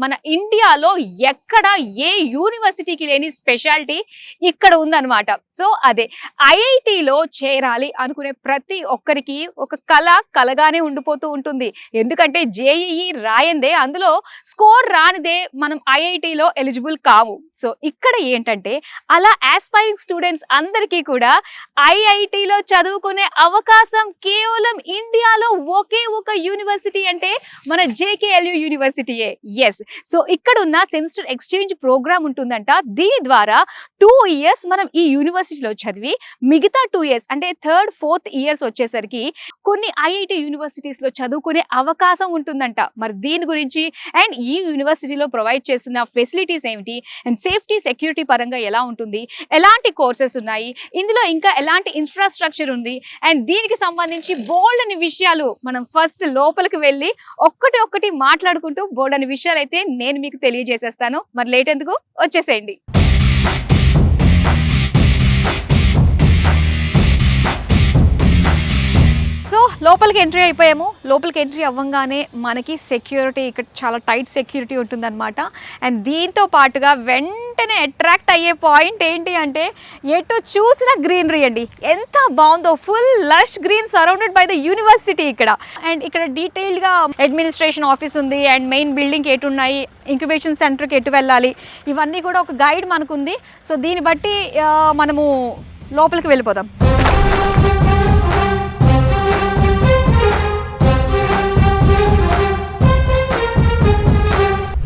మన ఇండియాలో ఎక్కడ ఏ యూనివర్సిటీకి లేని స్పెషాలిటీ ఇక్కడ ఉందన్నమాట. సో అదే ఐఐటిలో చేరాలి అనుకునే ప్రతి ఒక్కరికి ఒక కలగానే ఉండిపోతూ ఉంటుంది. ఎందుకంటే జేఈఈ రాయందే, అందులో స్కోర్ రానిదే మనం ఐఐటిలో ఎలిజిబుల్ కావు. సో ఇక్కడ ఏంటంటే అలా ఆస్పైరింగ్ స్టూడెంట్స్ అందరికీ కూడా ఐఐటిలో చదువుకునే అవకాశం కేవలం ఇండియాలో ఒకే ఒక యూనివర్సిటీ అంటే మన జేకేఎల్యూ యూనివర్సిటీయే. ఎస్, సో ఇక్కడ ఉన్న సెమిస్టర్ ఎక్స్చేంజ్ ప్రోగ్రామ్ ఉంటుందంట. దీని ద్వారా 2 years మనం ఈ యూనివర్సిటీలో చదివి మిగతా 2 years అంటే 3rd, 4th years వచ్చేసరికి కొన్ని ఐఐటి యూనివర్సిటీస్ లో చదువుకునే అవకాశం ఉంటుందంట. మరి దీని గురించి అండ్ ఈ యూనివర్సిటీలో ప్రొవైడ్ చేస్తున్న ఫెసిలిటీస్ ఏమిటి అండ్ సేఫ్టీ సెక్యూరిటీ పరంగా ఎలా ఉంటుంది, ఎలాంటి కోర్సెస్ ఉన్నాయి, ఇందులో ఇంకా ఎలాంటి ఇన్ఫ్రాస్ట్రక్చర్ ఉంది అండ్ దీనికి సంబంధించి బోల్డ్ అని విషయాలు మనం ఫస్ట్ లోపలికి వెళ్ళి ఒక్కటి మాట్లాడుకుంటూ బోల్డ్ అని విషయాలు అయితే నేను మీకు తెలియజేసేస్తాను. మరి లేట్ ఎందుకు, వచ్చేసేయండి. సో లోపలికి ఎంట్రీ అయిపోయాము. లోపలికి ఎంట్రీ అవ్వగానే మనకి సెక్యూరిటీ ఇక్కడ చాలా టైట్ సెక్యూరిటీ ఉంటుందన్నమాట. అండ్ దీంతో పాటుగా వెంటనే అట్రాక్ట్ అయ్యే పాయింట్ ఏంటి అంటే ఎటు చూసిన గ్రీనరీ అండి. ఎంత బాగుందో, full lush green surrounded by the university ఇక్కడ. అండ్ ఇక్కడ డీటెయిల్డ్గా అడ్మినిస్ట్రేషన్ ఆఫీస్ ఉంది అండ్ మెయిన్ బిల్డింగ్ ఎటు ఉన్నాయి, ఇంక్యుబేషన్ సెంటర్కి ఎటు వెళ్ళాలి, ఇవన్నీ కూడా ఒక గైడ్ మనకుంది. సో దీన్ని బట్టి మనము లోపలికి వెళ్ళిపోదాం.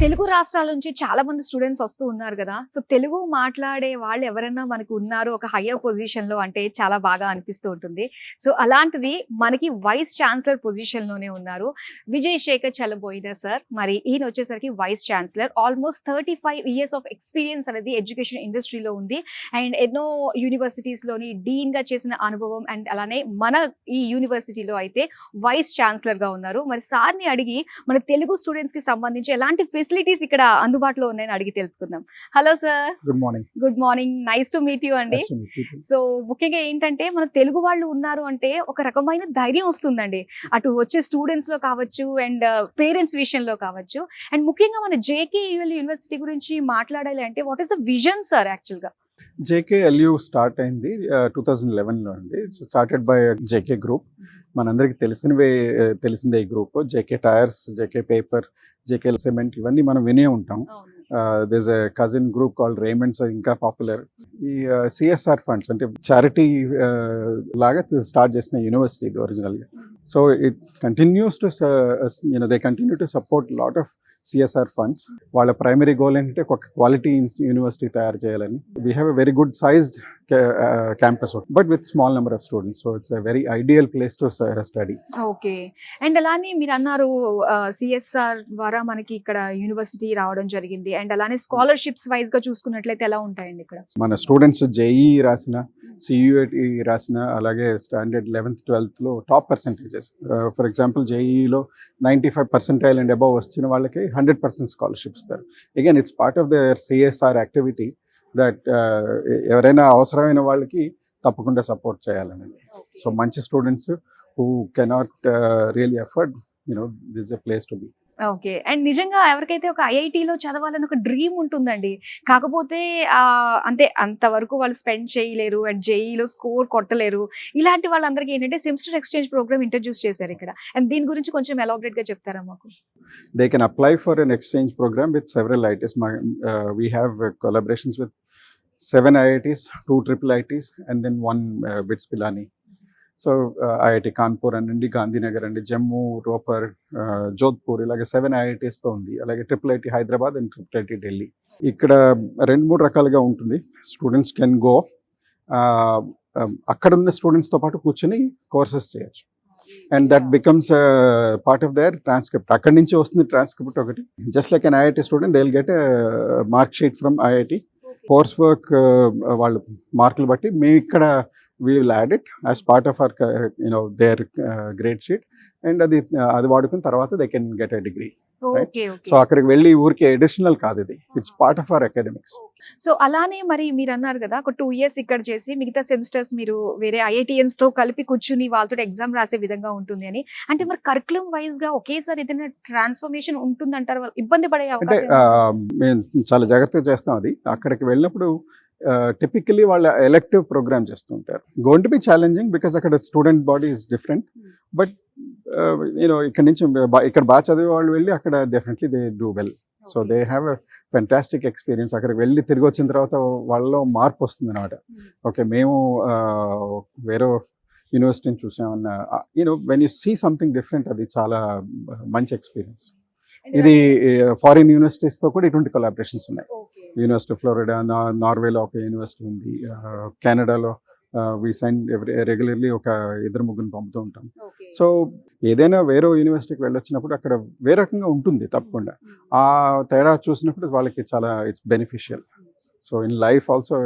తెలుగు రాష్ట్రాల నుంచి చాలా మంది స్టూడెంట్స్ వస్తూ ఉన్నారు కదా. సో తెలుగు మాట్లాడే వాళ్ళు ఎవరైనా మనకు ఉన్నారు ఒక హయ్యర్ పొజిషన్ లో అంటే చాలా బాగా అనిపిస్తూ ఉంటుంది. సో అలాంటిది మనకి వైస్ ఛాన్సలర్ పొజిషన్ లోనే ఉన్నారు విజయ్ శేఖర్ చలబోయిన సార్. మరి ఈయన వచ్చేసరికి vice chancellor. Almost 35 years of experience అనేది ఎడ్యుకేషన్ ఇండస్ట్రీలో ఉంది అండ్ ఎన్నో యూనివర్సిటీస్ లోని డీన్ గా చేసిన అనుభవం అండ్ అలానే మన ఈ యూనివర్సిటీలో అయితే వైస్ ఛాన్సలర్ గా ఉన్నారు. మరి సార్ని అడిగి మన తెలుగు స్టూడెంట్స్ కి సంబంధించి ఎలాంటి ఫెసిలిటీస్ ఇక్కడ అందుబాటులో ఉన్నాయని అడిగి తెలుసుకుందాం. Hello sir. Good morning. Good morning, nice to meet you అండి. సో ముఖ్యంగా ఏంటంటే మన తెలుగు వాళ్ళు ఉన్నారు అంటే ఒక రకమైన ధైర్యం వస్తుందండి, అటు వచ్చే స్టూడెంట్స్ లో కావచ్చు అండ్ పేరెంట్స్ విషయంలో కావచ్చు. అండ్ ముఖ్యంగా మన జేకేయూఎల్ యూనివర్సిటీ గురించి మాట్లాడాలి అంటే what is the vision sir? Actual గా జేకేఎల్యూ స్టార్ట్ అయింది 2011లో అండి. It's started by JK group. మనందరికి తెలిసిందే ఈ group. JK tyres, JK paper, JK cement ఇవన్నీ మనం వినే ఉంటాం. This a cousin group called Raymond's, ఇంకా పాపులర్. ఈ సిఎస్ఆర్ ఫండ్స్ అంటే చారిటీ లాగా స్టార్ట్ చేసిన యూనివర్సిటీ ఇది ఒరిజినల్గా. So it continues to they continue to support lot of CSR funds. వాళ్ళ ప్రైమరీ గోల్ ఏంటంటే ఒక క్వాలిటీ యూనివర్సిటీ తయారు చేయాలని. We have a very good sized campus but with small number of students, so it's a very ideal place to study. Okay. And అలానే మీరు అన్నారు CSR ద్వారా మనకి ఇక్కడ యూనివర్సిటీ రావడం జరిగింది అండ్ అలానే స్కాలర్షిప్స్ వైజ్ గా చూసుకున్నట్లయితే ఎలా ఉంటాయండి ఇక్కడ? మన స్టూడెంట్స్ జేఈ రాసిన, సియుఐటి రాసిన, అలాగే స్టాండర్డ్ 11th 12th లో టాప్ పర్సెంటేజెస్. ఫర్ ఎగ్జాంపుల్ జేఈలో 95% అండ్ అబవ్ వచ్చిన వాళ్ళకి 100% స్కాలర్షిప్ ఇస్తారు. Again it's part of their CSR activity that ఎవరైనా అవసరమైన వాళ్ళకి తప్పకుండా సపోర్ట్ చేయాలనేది. సో మంచి students who cannot really afford, this is a place to be. Okay. And నిజంగా ఎవరికైతే ఒక ఐఐటిలో చదవాలని ఒక డ్రీమ్ ఉంటుందండి, కాకపోతే అంటే అంతవరకు వాళ్ళు స్పెండ్ చేయలేరు అండ్ జేఈలో స్కోర్ కొట్టలేరు, ఇలాంటి వాళ్ళందరికీ ఏంటంటే సెమిస్టర్ ఎక్స్చేంజ్ ప్రోగ్రామ్ ఇంట్రడ్యూస్ చేశారు ఇక్కడ. అండ్ దీని గురించి కొంచెం ఎలాబరేట్ గా చెప్తారా మాకు? They can apply for an exchange program with several IITs. We have collaborations with 7 IITs, 2 triple IITs, and then 1 BITS Pilani. So IIT Kanpur and Gandhinagar and Jammu, Ropar, Jodhpur, ilage 7 IITs తో ఉంది. అలాగే triple IT Hyderabad and triple IT Delhi. ఇక్కడ 2-3 రకాలుగా ఉంటుంది. Students can go, అక్కడ ఉన్న students తో పాటు కూర్చొని కోర్సెస్ చేయొచ్చు. And that becomes part of there transcript. అక్కడి నుంచి వస్తుంది ట్రాన్స్క్రిప్ట్ ఒకటి. Just like an IIT student they will get mark sheet from IIT. Course work వాళ్ళు మార్కులు బట్టి మేము ఇక్కడ we will add it as part of our their grade sheet, and అది వాడుకున్న తర్వాత they can get a degree. Okay okay. So అక్కడికి వెళ్ళి ఊరికి అడిషనల్ కాదు, ఇది it's part of our academics. So అలానే మరి మీరు అన్నారు కదా ఒక 2 years ఇక్కడ చేసి మిగతా సెమిస్టర్స్ మీరు వేరే IITians తో కలిపి కూర్చుని వాళ్ళతో ఎగ్జామ్ రాసే విధంగా ఉంటుంది అని. అంటే మరి కరికులం వైజ్ గా ఒకేసారి ఏదైనా ట్రాన్స్ఫర్మేషన్ ఉంటుందంటారు, వాళ్ళు ఇబ్బంది పడే అంటే అవకాశం? మేము చాలా జాగ్రత్తగా చేస్తాం అది. అక్కడికి వెళ్ళినప్పుడు టిపికలీ వాళ్ళ ఎలెక్టివ్ ప్రోగ్రామ్ చేస్తుంటారు. Going to be challenging because అక్కడ student body is different. But ఇక్కడ నుంచి ఇక్కడ బాగా చదివే వాళ్ళు వెళ్ళి అక్కడ definitely they do well. So they have a fantastic experience. అక్కడికి వెళ్ళి తిరిగి వచ్చిన తర్వాత వాళ్ళలో మార్పు వస్తుంది అనమాట. ఓకే, మేము వేరే యూనివర్సిటీని చూసామన్న when you see something different, అది చాలా మంచి ఎక్స్పీరియన్స్. ఇది ఫారిన్ యూనివర్సిటీస్తో కూడా ఇటువంటి కొలాబరేషన్స్ ఉన్నాయి. యూనివర్సిటీ ఫ్లోరిడా, నార్వేలో ఒక యూనివర్సిటీ ఉంది, కెనడాలో వి సెండ్ రెగ్యులర్లీ ఒక 2-3 పంపుతూ ఉంటాం. సో ఏదైనా వేరే యూనివర్సిటీకి వెళ్ళొచ్చినప్పుడు అక్కడ వేరే రకంగా ఉంటుంది తప్పకుండా. ఆ తేడా చూసినప్పుడు వాళ్ళకి చాలా it's beneficial. So in life also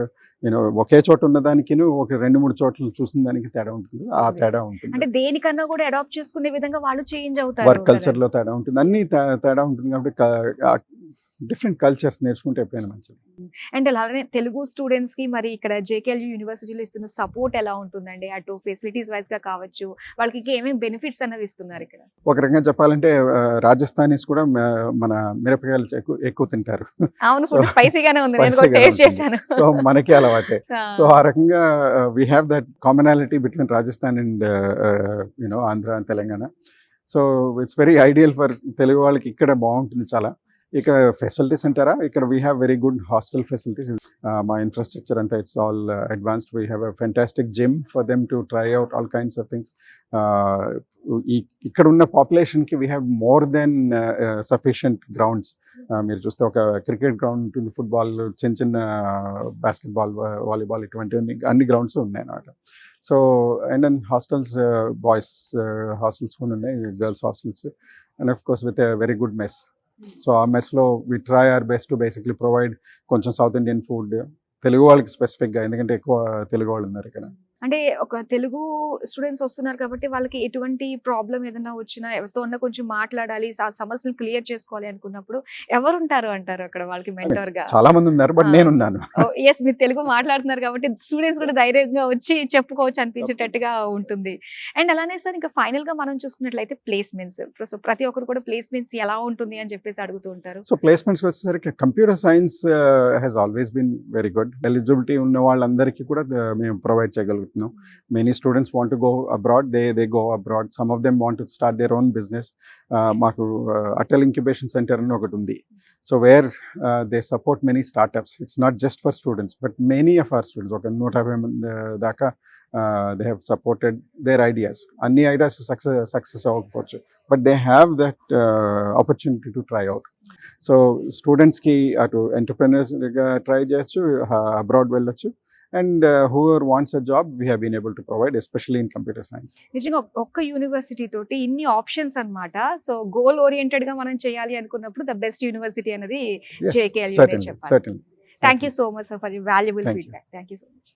ఒకే చోట ఉన్న దానికి ఒక 2-3 చోట్ల చూసిన దానికి తేడా ఉంటుంది. ఆ తేడా ఉంటుంది. అంటే దేనికన్నా కూడా అడాప్ట్ చేసుకునే విధంగా వాళ్ళు చేంజ్ అవుతారు. వర్క్ కల్చర్ లో తేడా ఉంటుంది, అన్ని తేడా ఉంటుంది. కాబట్టి డిఫరెంట్ కల్చర్స్ నేర్చుకుంటే ఎప్పుడైనా మంచిది. అండ్ అలానే తెలుగు స్టూడెంట్స్ కి మరి ఇక్కడ JKLU యూనివర్సిటీలో ఇస్తున్న సపోర్ట్ ఎలా ఉంటుందండి? అటు ఫెసిలిటీస్ వైజ్ గా కావచ్చు, వాళ్ళకి ఏమేమి బెనిఫిట్స్ అన్నవి ఇస్తున్నారు ఇక్కడ? ఒక రకంగా చెప్పాలంటే రాజస్థానీస్ కూడా మన మిరపకాయలు ఎక్కువ తింటారు. అవును, ఫుడ్ స్పైసీగానే ఉంది, నేను కూడా టేస్ట్ చేశాను. సో మనకి అలవాటే. సో ఆ రకంగా we have that commonality between Rajasthan and Andhra and Telangana. So it's very ideal for Telugu వాళ్ళకి. ఇక్కడ బాగుంటుంది చాలా. ఇక్కడ ఫెసిలిటీస్ అంటారా, ఇక్కడ we have very good hostel facilities. మా ఇన్ఫ్రాస్ట్రక్చర్ అంతా it's all advanced. We have a fantastic gym for them to try out all kinds of things. ఇక్కడ ఉన్న పాపులేషన్కి we have more than sufficient grounds. మీరు చూస్తే ఒక క్రికెట్ గ్రౌండ్ ఉంటుంది, football, చిన్న బాస్కెట్బాల్, వాలీబాల్, ఇటువంటి అన్ని గ్రౌండ్స్ ఉన్నాయి అన్నమాట. So and then hostels, boys hostels కూడా ఉన్నాయి, girls hostels, and of course with a very good mess. So ఆ మెస్లో we try our best to basically provide కొంచెం సౌత్ ఇండియన్ ఫుడ్ తెలుగు వాళ్ళకి స్పెసిఫిక్గా, ఎందుకంటే ఎక్కువ తెలుగు వాళ్ళు ఉన్నారు ఇక్కడ. అంటే ఒక తెలుగు స్టూడెంట్స్ వస్తున్నారు కాబట్టి వాళ్ళకి ఎటువంటి ప్రాబ్లం ఏదైనా వచ్చినా, ఎవరితో ఉన్నా కొంచెం మాట్లాడాలి, సమస్యలు క్లియర్ చేసుకోవాలి అనుకున్నప్పుడు ఎవరు ఉంటారు అంటారు అక్కడ వాళ్ళకి మెంటర్ గా? చాలా మంది ఉన్నారు, బట్ నేనున్నాను. ఎస్, మీరు తెలుగు మాట్లాడుతున్నారు కాబట్టి స్టూడెంట్స్ కూడా ధైర్యంగా వచ్చి చెప్పుకోవచ్చు అనిపించేటట్టుగా ఉంటుంది. అండ్ అలానే సార్ ఇంకా ఫైనల్ గా మనం చూసుకున్నట్లయితే ప్లేస్మెంట్స్. సో ప్రతి ఒక్కరు కూడా ప్లేస్మెంట్స్ ఎలా ఉంటుంది అని చెప్పేసి అడుగుతూ ఉంటారు. సో ప్లేస్మెంట్స్ వచ్చేసరికి computer science has always been very good. Eligibility ఉన్న వాళ్ళందరికీ కూడా మేము ప్రొవైడ్ చేయగలుగుతాం. Many students want to go abroad, they go abroad. Some of them want to start their own business. Maaku Atal Incubation Center అని ఒకటి ఉంది. So where they support many startups. It's not just for students, but many of our students, ఒక 150 దాకా they have supported their ideas. Anni ideas success అవ్వకపోవచ్చు, but they have that opportunity to try out. So students కి అటు entrepreneurs గా try చేయొచ్చు, abroad వెళ్ళొచ్చు. And whoever wants a job, we have been able to provide, especially in computer science. నిజంగా ఒక్క university తోటి ఇన్ని ఆప్షన్స్ అన్నమాట. సో గోల్ ఓరియంటెడ్ గా మనం చేయాలి అనుకున్నప్పుడు ద బెస్ట్ యూనివర్సిటీ అనేది JKLU అనే చెప్పాలి. Certainly. Thank you so much sir for your valuable feedback. Thank you so much.